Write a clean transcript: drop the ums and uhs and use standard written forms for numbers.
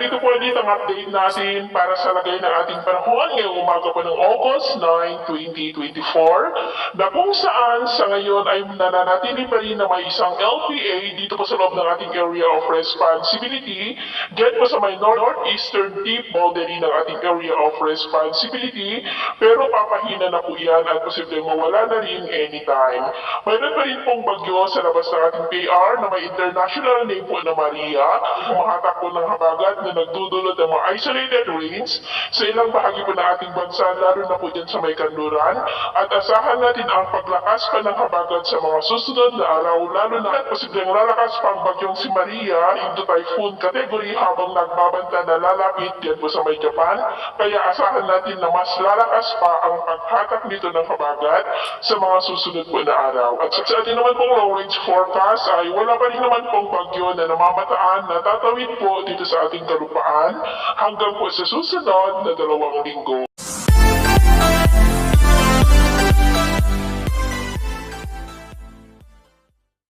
narito po ulit ang update natin para sa lagay ng ating panahon ngayong umaga po ng August 9, 2024 na kung saan sa ngayon ay nananatili pa rin na may isang LPA dito po sa loob ng ating area of responsibility dyan po sa may northeastern tip boundary ng ating area of responsibility, pero papahina na po yan at posibleng mawala na rin anytime. Mayroon pa rin pong bagyo sa labas ng ating PR na may international name po na Maria, humahatak po ng habagat na nagdudulot ng mga isolated rains sa ilang bahagi po ng ating bansa, lalo na po dyan sa may kanluran, at asahan natin ang paglakas pa ng habagat sa mga susunod na araw, lalo na at posibleng lalakas pa ang bagyong si Maria into typhoon category habang nagbabanta na lalapit dyan po sa may Japan, kaya asahan natin na mas lalakas pa ang paghatak nito ng habagat sa mga susunod po na araw. At sa ating naman pong long range forecast ay wala pa rin naman pong bagyo na namamataan na tatawid po dito sa ating kalupaan hanggang po sa susunod na 2 linggo.